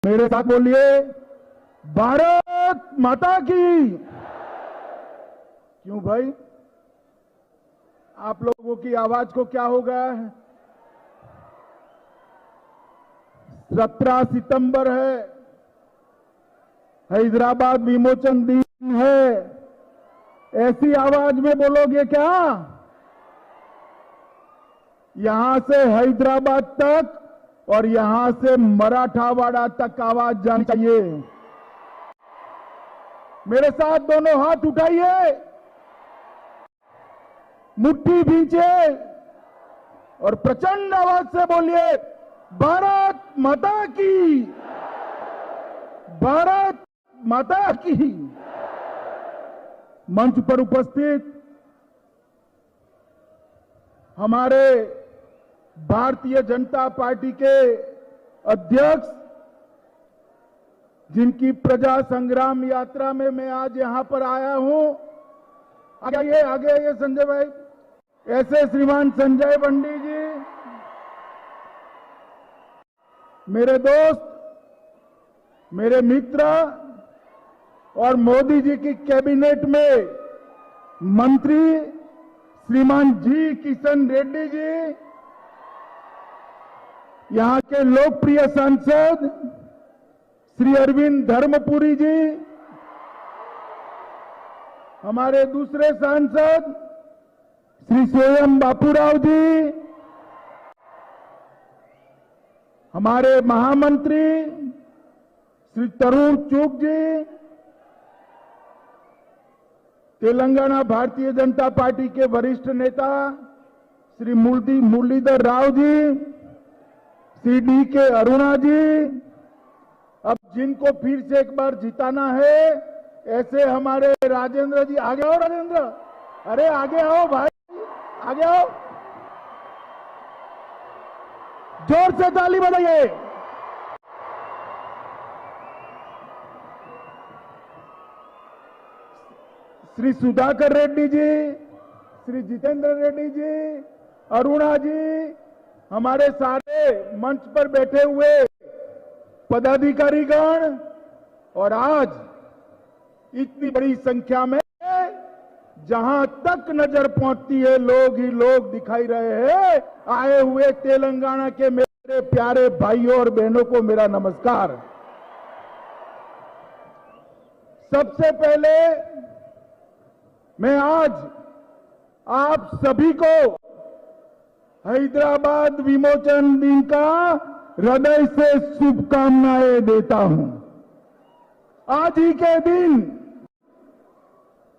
मेरे साथ बोलिए, भारत माता की। क्यों भाई, आप लोगों की आवाज को क्या हो गया है? 17 सितंबर है, हैदराबाद विमोचन दिन है। ऐसी आवाज में बोलोगे क्या? यहां से हैदराबाद तक और यहां से मराठावाड़ा तक आवाज जानी चाहिए। मेरे साथ दोनों हाथ उठाइए, मुट्ठी भींचे और प्रचंड आवाज से बोलिए, भारत माता की, भारत माता की। मंच पर उपस्थित हमारे भारतीय जनता पार्टी के अध्यक्ष, जिनकी प्रजा संग्राम यात्रा में मैं आज यहां पर आया हूं, आगे आइए संजय भाई, ऐसे श्रीमान संजय बंडी जी, मेरे दोस्त, मेरे मित्र और मोदी जी की कैबिनेट में मंत्री श्रीमान जी किशन रेड्डी जी, यहां के लोकप्रिय सांसद श्री अरविंद धर्मपुरी जी, हमारे दूसरे सांसद श्री स्वयं बापूराव जी, हमारे महामंत्री श्री तरुण चुग जी, तेलंगाना भारतीय जनता पार्टी के वरिष्ठ नेता श्री मुरलीधर राव जी, श्री डी के अरुणा जी, अब जिनको फिर से एक बार जिताना है ऐसे हमारे राजेंद्र जी, आगे आओ राजेंद्र, अरे आगे आओ भाई, आगे आओ, जोर से ताली बजाइए। श्री सुधाकर रेड्डी जी, श्री जितेंद्र रेड्डी जी, अरुणा जी, हमारे सारे मंच पर बैठे हुए पदाधिकारीगण और आज इतनी बड़ी संख्या में जहां तक नजर पहुंचती है लोग ही लोग दिखाई रहे हैं। आए हुए तेलंगाना के मेरे प्यारे भाइयों और बहनों को मेरा नमस्कार। सबसे पहले मैं आज आप सभी को हैदराबाद विमोचन दिन का हृदय से शुभकामनाएं देता हूं। आज ही के दिन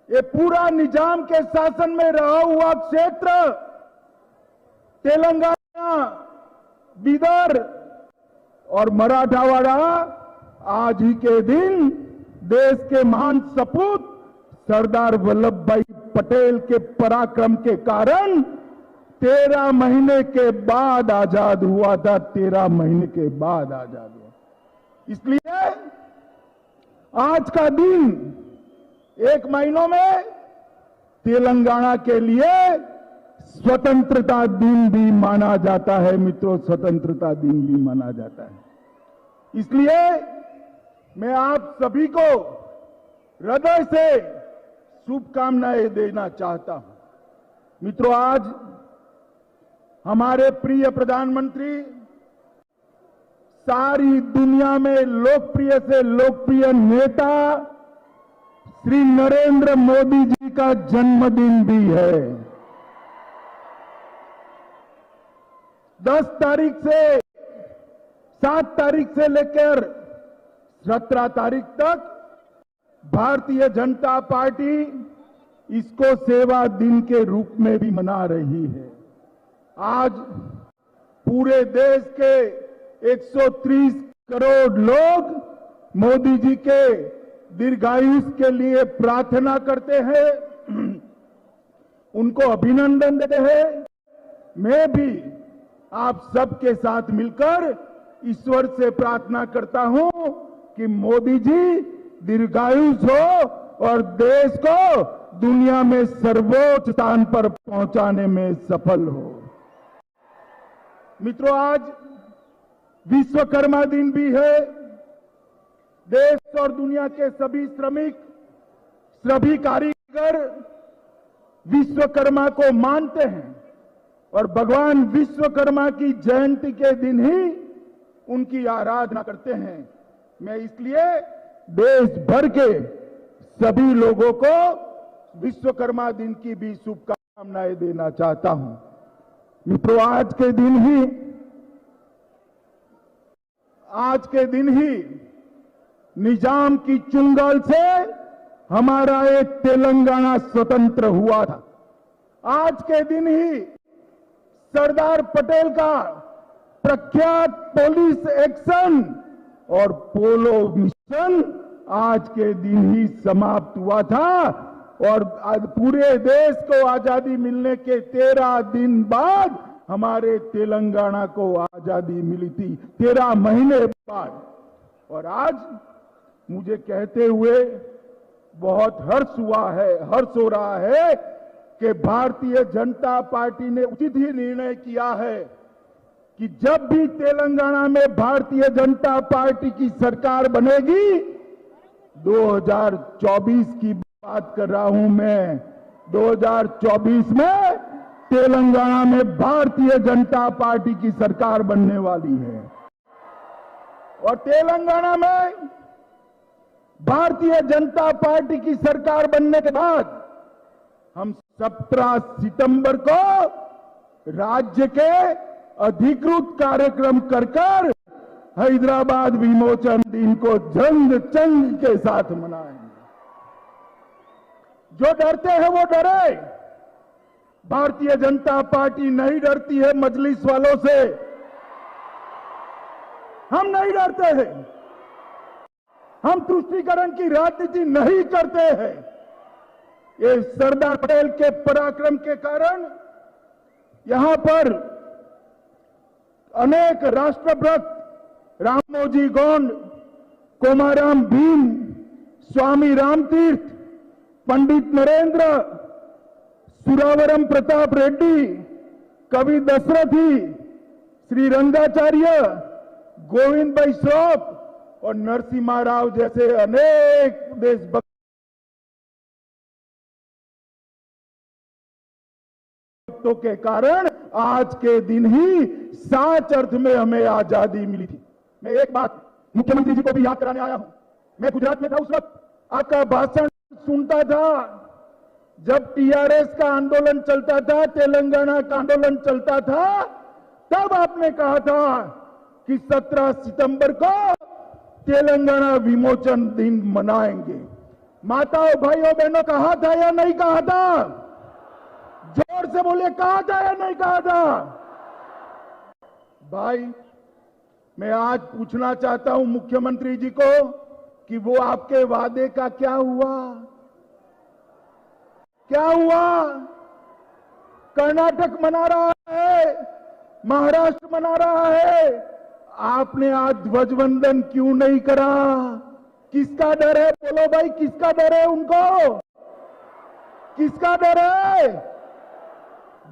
ये पूरा निजाम के शासन में रहा हुआ क्षेत्र तेलंगाना, बिदर और मराठावाड़ा, आज ही के दिन देश के महान सपूत सरदार वल्लभ भाई पटेल के पराक्रम के कारण 13 महीने के बाद आजाद हुआ था। 13 महीने के बाद आजाद हुआ। इसलिए आज का दिन एक महीनों में तेलंगाना के लिए स्वतंत्रता दिन भी माना जाता है। मित्रों, स्वतंत्रता दिन भी माना जाता है। इसलिए मैं आप सभी को हृदय से शुभकामनाएं देना चाहता हूं। मित्रों, आज हमारे प्रिय प्रधानमंत्री सारी दुनिया में लोकप्रिय से लोकप्रिय नेता श्री नरेंद्र मोदी जी का जन्मदिन भी है। 10 तारीख से 7 तारीख से लेकर 17 तारीख तक भारतीय जनता पार्टी इसको सेवा दिन के रूप में भी मना रही है। आज पूरे देश के 130 करोड़ लोग मोदी जी के दीर्घायुष के लिए प्रार्थना करते हैं, उनको अभिनंदन देते हैं। मैं भी आप सबके साथ मिलकर ईश्वर से प्रार्थना करता हूं कि मोदी जी दीर्घायुष हो और देश को दुनिया में सर्वोच्च स्थान पर पहुंचाने में सफल हो। मित्रों, आज विश्वकर्मा दिन भी है। देश और दुनिया के सभी श्रमिक, सभी कारीगर विश्वकर्मा को मानते हैं और भगवान विश्वकर्मा की जयंती के दिन ही उनकी आराधना करते हैं। मैं इसलिए देश भर के सभी लोगों को विश्वकर्मा दिन की भी शुभकामनाएं देना चाहता हूं। मित्रों, आज के दिन ही निजाम की चुंगल से हमारा एक तेलंगाना स्वतंत्र हुआ था। आज के दिन ही सरदार पटेल का प्रख्यात पुलिस एक्शन और पोलो मिशन आज के दिन ही समाप्त हुआ था और पूरे देश को आजादी मिलने के 13 दिन बाद हमारे तेलंगाना को आजादी मिली थी, 13 महीने बाद। और आज मुझे कहते हुए बहुत हर्ष हो रहा है कि भारतीय जनता पार्टी ने उचित ही निर्णय किया है कि जब भी तेलंगाना में भारतीय जनता पार्टी की सरकार बनेगी, 2024 की बात कर रहा हूं मैं, 2024 में तेलंगाना में भारतीय जनता पार्टी की सरकार बनने वाली है। और तेलंगाना में भारतीय जनता पार्टी की सरकार बनने के बाद हम 17 सितंबर को राज्य के अधिकृत कार्यक्रम कर हैदराबाद विमोचन दिन को जंग चंग के साथ मनाएंगे। जो डरते हैं वो डरे, भारतीय जनता पार्टी नहीं डरती है मजलिस वालों से। हम नहीं डरते हैं, हम तुष्टीकरण की राजनीति नहीं करते हैं। ये सरदार पटेल के पराक्रम के कारण यहां पर अनेक राष्ट्रभक्त रामोजी गोंड, कोमाराम भीम, स्वामी रामतीर्थ, पंडित नरेंद्र, सुरावरम प्रताप रेड्डी, कवि दशरथी, श्री रंगाचार्य, गोविंद भाई श्रॉफ और नरसिम्हा राव जैसे अनेक देशभक्त के कारण आज के दिन ही सच अर्थ में हमें आजादी मिली थी। मैं एक बात मुख्यमंत्री जी को भी याद कराने आया हूं। मैं गुजरात में था, उस वक्त आपका भाषण सुनता था जब टीआरएस का आंदोलन चलता था, तेलंगाना का आंदोलन चलता था, तब आपने कहा था कि 17 सितंबर को तेलंगाना विमोचन दिन मनाएंगे। माताओं, भाइयों, बहनों, कहा था या नहीं कहा था? जोर से बोलिए, कहा था या नहीं कहा था? भाई, मैं आज पूछना चाहता हूं मुख्यमंत्री जी को कि वो आपके वादे का क्या हुआ? क्या हुआ? कर्नाटक मना रहा है, महाराष्ट्र मना रहा है, आपने आज ध्वजवंदन क्यों नहीं करा? किसका डर है? बोलो भाई, किसका डर है उनको? किसका डर है?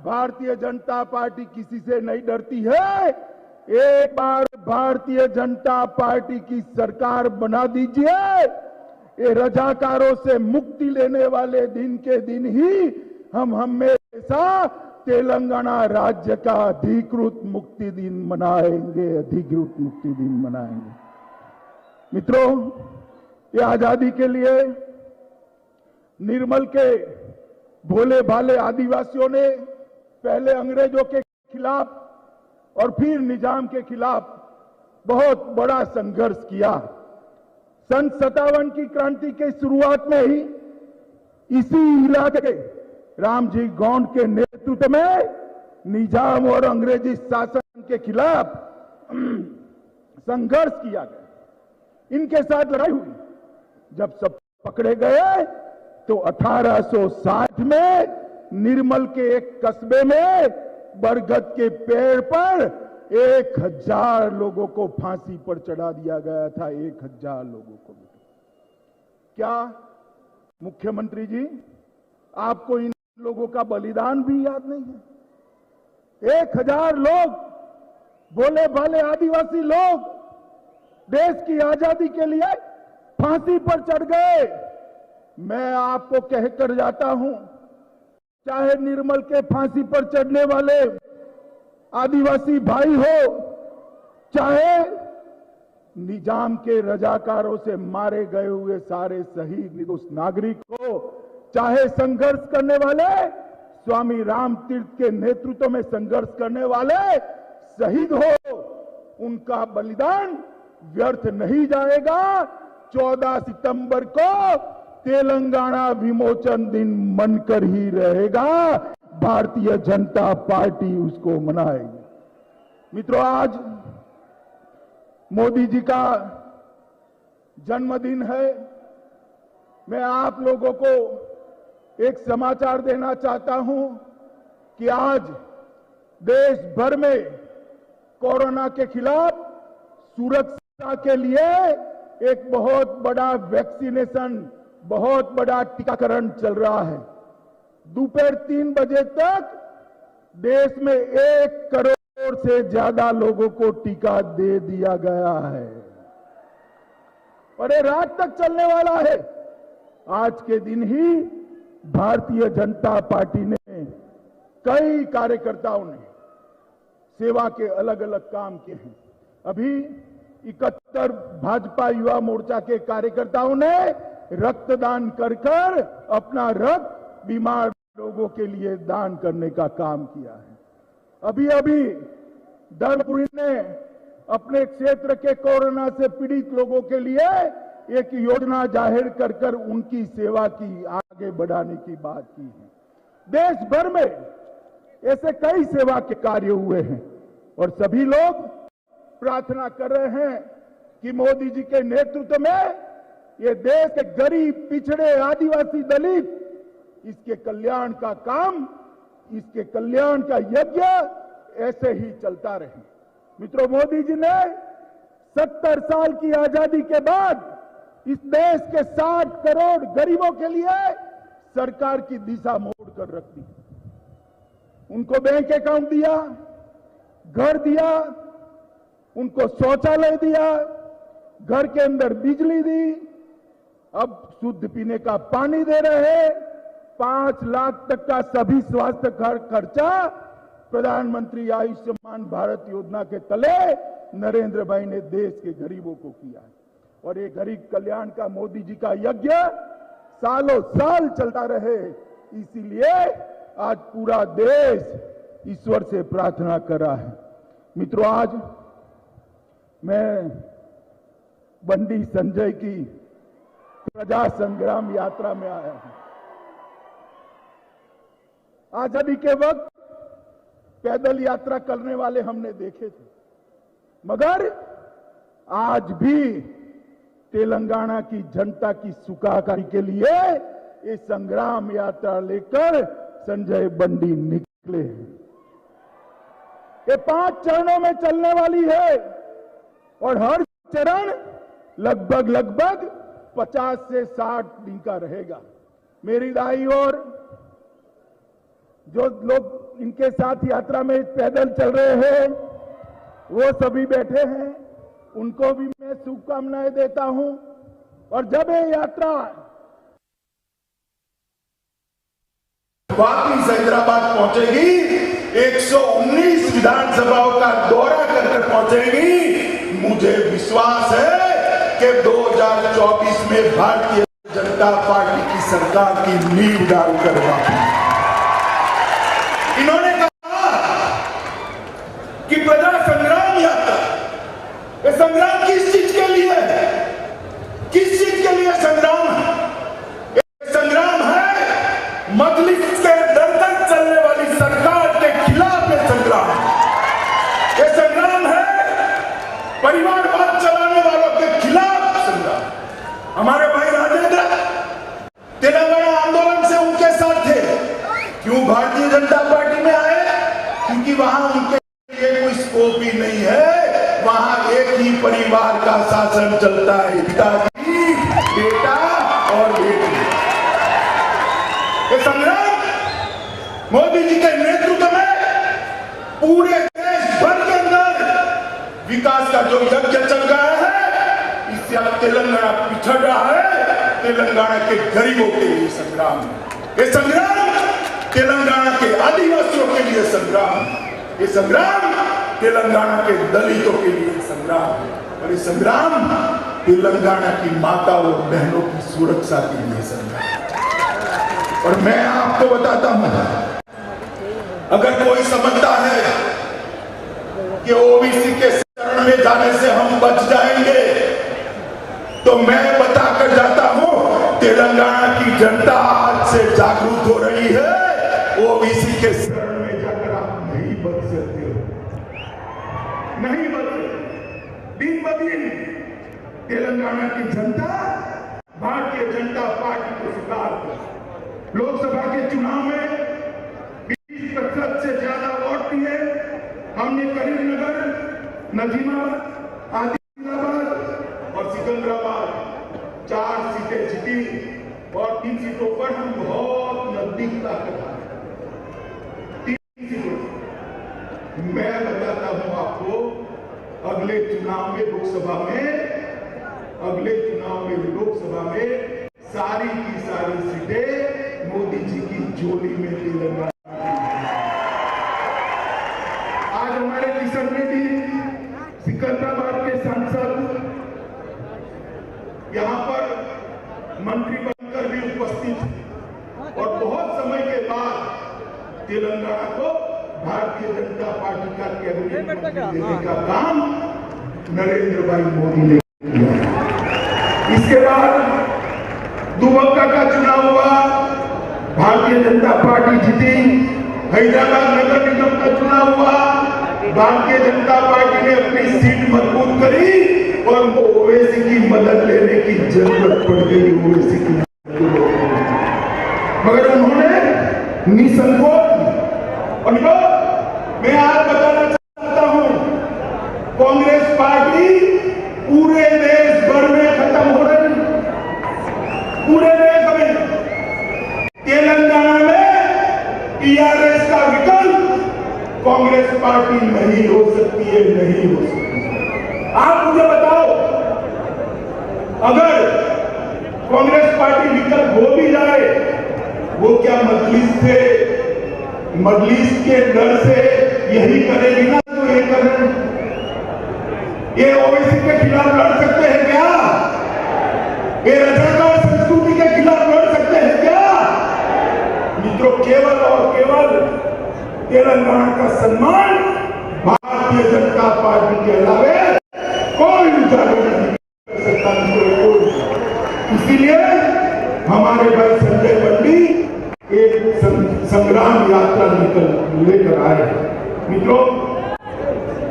भारतीय जनता पार्टी किसी से नहीं डरती है। एक बार भारतीय जनता पार्टी की सरकार बना दीजिए, ये रजाकारों से मुक्ति लेने वाले दिन के दिन ही हम हमेशा तेलंगाना राज्य का अधिकृत मुक्ति दिन मनाएंगे, अधिकृत मुक्ति दिन मनाएंगे। मित्रों, ये आजादी के लिए निर्मल के भोले भाले आदिवासियों ने पहले अंग्रेजों के खिलाफ और फिर निजाम के खिलाफ बहुत बड़ा संघर्ष किया। सन 57 की क्रांति के शुरुआत में ही इसी इलाके के रामजी गोंड के नेतृत्व में निजाम और अंग्रेजी शासन के खिलाफ संघर्ष किया गया। इनके साथ लड़ाई हुई। जब सब पकड़े गए तो 1860 में निर्मल के एक कस्बे में बरगद के पेड़ पर 1000 लोगों को फांसी पर चढ़ा दिया गया था। 1000 लोगों को। क्या मुख्यमंत्री जी, आपको इन लोगों का बलिदान भी याद नहीं है? 1000 लोग, भोले भाले आदिवासी लोग, देश की आजादी के लिए फांसी पर चढ़ गए। मैं आपको कहकर जाता हूं, चाहे निर्मल के फांसी पर चढ़ने वाले आदिवासी भाई हो, चाहे निजाम के रजाकारों से मारे गए हुए सारे शहीद निर्दोष नागरिक हो, चाहे संघर्ष करने वाले स्वामी राम तीर्थ के नेतृत्व में संघर्ष करने वाले शहीद हो, उनका बलिदान व्यर्थ नहीं जाएगा। 14 सितंबर को तेलंगाना विमोचन दिन मनकर ही रहेगा। भारतीय जनता पार्टी उसको मनाएगी। मित्रों, आज मोदी जी का जन्मदिन है। मैं आप लोगों को एक समाचार देना चाहता हूं कि आज देश भर में कोरोना के खिलाफ सुरक्षा के लिए एक बहुत बड़ा वैक्सीनेशन, बहुत बड़ा टीकाकरण चल रहा है। दोपहर 3 बजे तक देश में 1 करोड़ से ज्यादा लोगों को टीका दे दिया गया है और ये रात तक चलने वाला है। आज के दिन ही भारतीय जनता पार्टी ने, कई कार्यकर्ताओं ने सेवा के अलग अलग काम किए हैं। अभी 71 भाजपा युवा मोर्चा के कार्यकर्ताओं ने रक्तदान कर अपना रक्त बीमार लोगों के लिए दान करने का काम किया है। अभी धर्मपुरी ने अपने क्षेत्र के कोरोना से पीड़ित लोगों के लिए एक योजना जाहिर कर उनकी सेवा की, आगे बढ़ाने की बात की है। देश भर में ऐसे कई सेवा के कार्य हुए हैं और सभी लोग प्रार्थना कर रहे हैं कि मोदी जी के नेतृत्व में ये देश के गरीब, पिछड़े, आदिवासी, दलित, इसके कल्याण का काम, इसके कल्याण का यज्ञ ऐसे ही चलता रहे। मित्रों, मोदी जी ने 70 साल की आजादी के बाद इस देश के 60 करोड़ गरीबों के लिए सरकार की दिशा मोड़ कर रख दी। उनको बैंक अकाउंट दिया, घर दिया, उनको शौचालय दिया, घर के अंदर बिजली दी, अब शुद्ध पीने का पानी दे रहे हैं। 5 लाख तक का सभी स्वास्थ्य खर्चा प्रधानमंत्री आयुष्मान भारत योजना के तले नरेंद्र भाई ने देश के गरीबों को किया है। और ये गरीब कल्याण का मोदी जी का यज्ञ सालों साल चलता रहे, इसीलिए आज पूरा देश ईश्वर से प्रार्थना कर रहा है। मित्रों, आज मैं बंडी संजय की प्रजा संग्राम यात्रा में आया हूं। आजादी के वक्त पैदल यात्रा करने वाले हमने देखे थे, मगर आज भी तेलंगाना की जनता की सुखाकारी के लिए ये संग्राम यात्रा लेकर संजय बंडी निकले हैं। ये 5 चरणों में चलने वाली है और हर चरण लगभग 50 से 60 दिन का रहेगा। मेरी दाई और जो लोग इनके साथ यात्रा में पैदल चल रहे हैं वो सभी बैठे हैं, उनको भी मैं शुभकामनाएं देता हूं। और जब ये यात्रा वापिस हैदराबाद पहुंचेगी, 119 विधानसभाओं का दौरा करके पहुंचेगी, मुझे विश्वास है कि 2024 में भारतीय जनता पार्टी की सरकार की नींव डाल करवा। इन्होंने कहा कि प्रजा संग्राम यात्रा, ये संग्राम किस चीज के लिए है? किस चीज के लिए संग्राम है? ये संग्राम है मजलिस के दर तक चलने वाली सरकार के खिलाफ। ये संग्राम है, ये संग्राम है परिवारवाद चलाने वालों के खिलाफ संग्राम। हमारे भाई राजेंद्र तेलंगाना आंदोलन से उनके साथ थे। क्यों भारतीय जनता पार्टी में आए? क्योंकि वहां उनके लिए कोई स्कोप ही नहीं है। वहां एक ही परिवार का शासन चलता है, पिताजी, बेटा और बेटी। ये संग्राम मोदी जी के नेतृत्व में पूरे देश भर के अंदर विकास का जो यज्ञ चल रहा है, इस तेलंगाना पिछड़ रहा है, तेलंगाना के गरीबों के लिए संग्राम है। ये संग्राम तेलंगाना के आदिवासियों के लिए संग्राम, ये संग्राम तेलंगाना के दलितों के लिए संग्राम है, और ये संग्राम तेलंगाना की माता और बहनों की सुरक्षा के लिए संग्राम। और मैं आपको बताता हूं, अगर कोई समझता है कि ओबीसी के शरण में जाने से हम बच जाएंगे, तो मैं बताकर जाता हूं, तेलंगाना की जनता आज से जागरूक हो रही है। ओबीसी के शरण में जाकर आप नहीं बच सकते हो, नहीं बच सकते। दिन ब दिन तेलंगाना की जनता भारतीय जनता पार्टी को स्वीकार कर लोकसभा के चुनाव में 20% से ज्यादा वोट दिए। हमने करीमनगर, नजीमाबाद, आदिलाबाद और सिकंदराबाद 4 सीटें जीती, और 3 सीटों पर हम बहुत नजदीक ताकत आए। 3 सीटों मैं बताता हूं आपको, अगले चुनाव में लोकसभा में सारी की सारी सीटें मोदी जी की झोली में तेलंगाना। आज हमारे किशन रेड्डी सिकंदराबाद के सांसद यहां पर मंत्री बनकर भी उपस्थित, और बहुत समय के बाद तेलंगाना को भारतीय जनता पार्टी का कैबिनेट मंत्री देने का काम नरेंद्र भाई मोदी ने किया। इसके बाद दुबक्का का चुनाव हुआ, भारतीय जनता पार्टी जीती। हैदराबाद नगर निगम का चुनाव हुआ, भारतीय जनता पार्टी ने अपनी सीट मजबूत करी, और उनको ओवैसी की मदद लेने की जरूरत पड़ गई, ओवैसी की मगर उन्होंने निसंकोच। और मैं आज बताना चाहता हूं, कांग्रेस पार्टी पूरे देश भर में खत्म हो रही, पूरे देश में। तेलंगाना में टीआरएस का विकल्प कांग्रेस पार्टी नहीं हो सकती है, नहीं हो सकती। आप मुझे बताओ, अगर कांग्रेस पार्टी विकल्प हो भी जाए, वो क्या मजलिस के डर से यही करेगी ना तो ये कर रहे हैं? ये ओवैसी के खिलाफ लड़ सकते हैं क्या? ये रजाकार संस्कृति के खिलाफ लड़ सकते हैं क्या? मित्रों, केवल और केवल तेलंगाना का सम्मान भारतीय जनता पार्टी के अलावे कोई उजागर नहीं कर सकता, कोई। इसीलिए हमारे भाई संजय बंडी एक संग्राम यात्रा लेकर आए। मित्रों,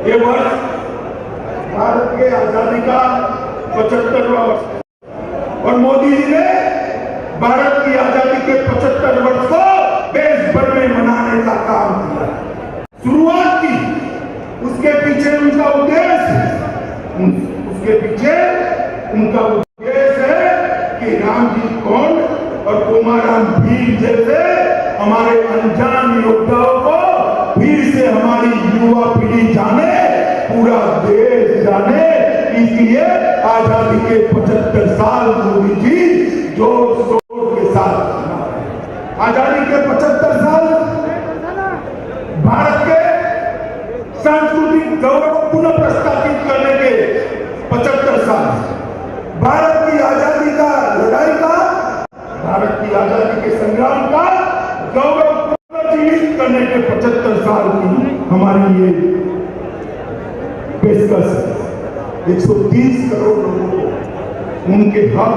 ये वर्ष भारत के आजादी का 75वां वर्ष, और मोदी जी ने भारत की आजादी के 75 वर्ष को देश भर में मनाने का काम किया, शुरुआत की। उसके पीछे उनका उद्देश्य है कि राम जी कौन और कोमाराम भीम जैसे हमारे अनजान योद्धाओं को फिर से हमारी युवा पीढ़ी जाने, पूरा देश जाने। इसलिए आजादी के 75 साल मोदी जी जोर शोर के साथ, आजादी के 75 साल भारत के सांस्कृतिक गौरव को पुनः प्रस्तावित करने के 75 साल, भारत की आजादी का लड़ाई का, भारत की आजादी के संग्राम का गौरव पुनर्जीवित करने के 75 साल की हमारी ये पेशकश है। 130 करोड़ लोगों को उनके हक,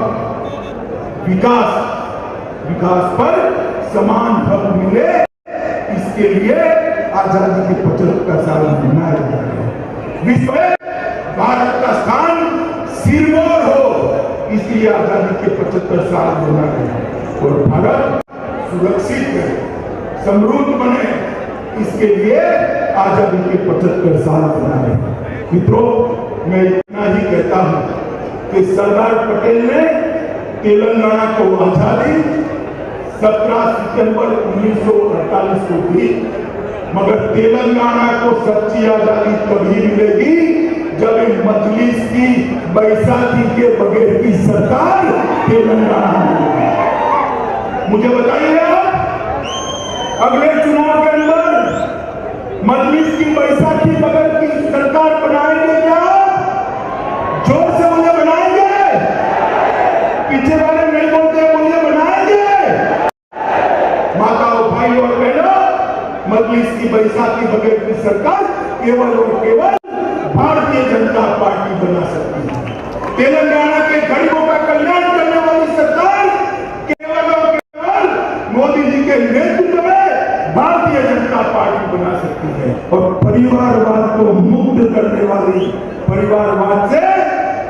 विकास पर समान हक मिले, इसके लिए आजादी के 75 साल मनाया जा रहा है। विश्व में भारत का स्थान सिरमौर हो, इसलिए आजादी के 75 साल मना रहे, और भारत सुरक्षित रहे, समृद्ध बने, इसके लिए आजादी के 75 साल मना रहे। मित्रों, मैं इतना ही कहता हूं कि सरदार पटेल ने तेलंगाना को आजादी 17 सितंबर 1948 को दी, मगर तेलंगाना को सच्ची आजादी तभी मिलेगी जब इन मजलिस की बैसाखी के बगैर की सरकार तेलंगाना में। मुझे बताइए आप, अगले चुनाव के अंदर मजलिस की बैसाखी बगैर की सरकार बनाएंगे क्या? जोर से मुझे बनाएंगे? पीछे वाले नहीं बोलते, मुझे बनाएंगे? माताओं, भाई और बहनों, मजलिस की बैसाखी बगैर की सरकार केवल और केवल भारतीय जनता पार्टी बना सकती है। तेलंगाना के गरीबों का कल्याण करने वाली सरकार केवल और केवल मोदी जी के नेतृत्व में भारतीय जनता पार्टी बना सकती है। और परिवारवाद को मुक्त करने वाली, परिवारवाद से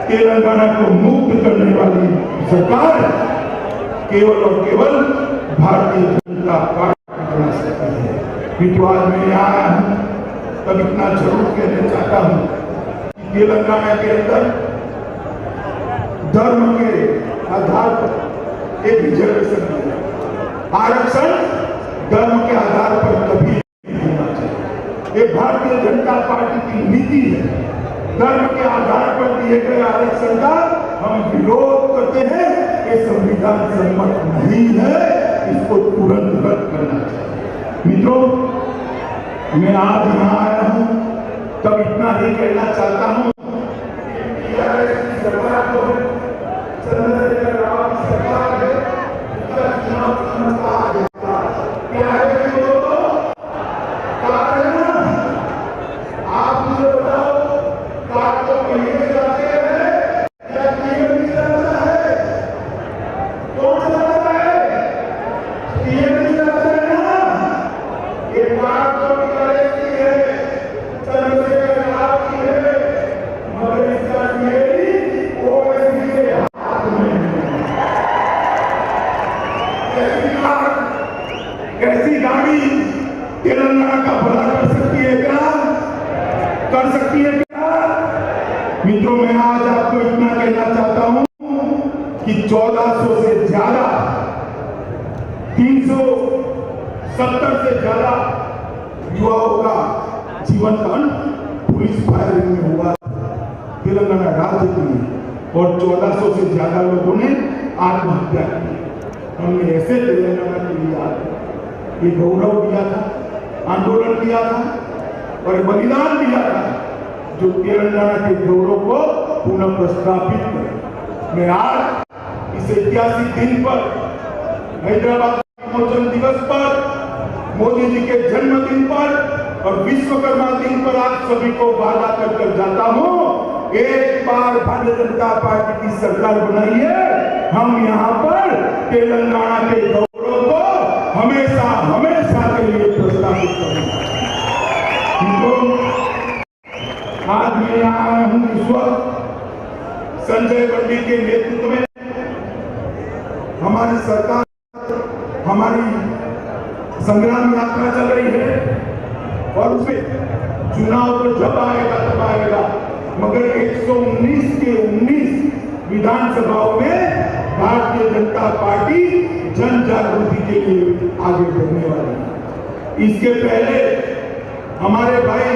तेलंगाना को मुक्त करने वाली सरकार केवल और केवल भारतीय जनता पार्टी बना सकती है। आज मैं यहाँ आया हूं तब इतना जरूर कहना चाहता हूं कि तेलंगाना के अंदर धर्म के आधार पर एक रिजर्वेशन है। आरक्षण धर्म के आधार पर कभी नहीं होना चाहिए। ये भारतीय जनता पार्टी की नीति है। धर्म के आधार पर दिए गए आरक्षण का हम विरोध करते हैं। ये संविधान सम्मत नहीं है, इसको तुरंत रद्द करना चाहिए। मित्रों, मैं आज यहाँ आया हूँ तब इतना ही कहना चाहता हूँ चंद्रशेखर राव की सरकार है, उसका चुनाव क्या है आप मुझे बताओ, कार को कहीं जाते हैं या टीएम जाता है? कौन जाता है? टीएम जाता है ना? ये कार तो चंद्रशेखर राव की है, मगर इसका ओवैसी के हाथ में कैसी गाड़ी तेलंगाना का भला कर सकती है क्या? कर सकती है क्या? मित्रों, मैं आज आपको इतना कहना चाहता हूं कि 1400 से ज्यादा, 370 से ज्यादा युवाओं का जीवन का पुलिस फायरिंग में हुआ तेलंगाना राज्य के लिए, और 1400 से ज्यादा लोगों ने आत्महत्या की। हमने ऐसे तेलंगाना के लिए ये गौरव दिया था, आंदोलन किया था और बलिदान दिया था, जो तेलंगाना के गौरव को पुनः प्रस्थापित करे। मैं आज इस ऐतिहासिक दिन पर, हैदराबाद विमोचन दिवस पर, मोदी जी के जन्मदिन पर और विश्वकर्मा दिन पर आप सभी को वादा कर जाता हूं, एक बार भारतीय जनता पार्टी की सरकार बनाइए, हम यहाँ पर तेलंगाना के गौरव को हमेशा हमेशा के लिए प्रस्तावित करेंगे। आज मैं यहाँ आया हूँ इस वक्त संजय बंडी के नेतृत्व में हमारी सरकार, हमारी संग्राम यात्रा चल रही है और उसमें चुनाव तो जब आएगा तब आएगा, मगर 119 के 19 विधानसभाओं में भारतीय जनता पार्टी जन जागृति के लिए आगे बढ़ने वाली है। इसके पहले हमारे भाई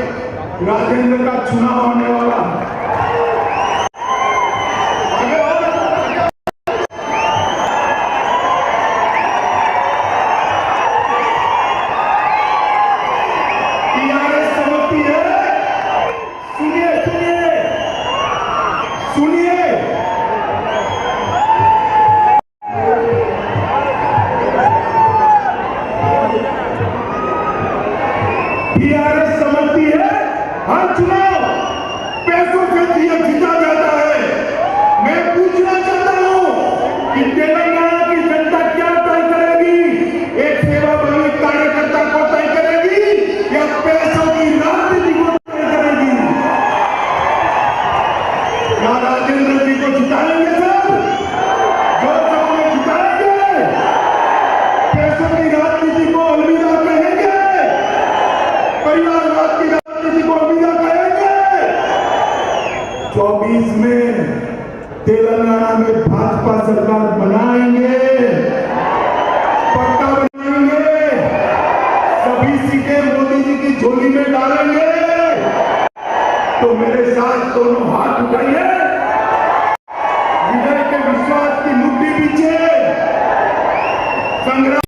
राजेंद्र का चुनाव होने वाला है। टीआरएस समझती है हर चुनाव पैसों से जीता जाता है। मैं पूछना चाहता हूं कि तेलंगाना की जनता क्या तय करेगी? एक सेवाभावी कार्यकर्ता को तय करेगी या पैसों की राजनीति को तय करेगी? क्या राजेंद्र जी को जिताएंगे सब? जो सबको जिताएंगे, पैसों की राजनीति को अलविदा कहेंगे, परिवारवाद की राजनीति को अलविदा कहेंगे। 24 में तेलंगाना में भाजपा सरकार बनाएंगे, पक्का बनाएंगे, सभी सीटें मोदी जी की झोली में डालेंगे। तो मेरे साथ दोनों हाथ उठाइए। विजय के विश्वास की मुट्ठी पीछे संग्राम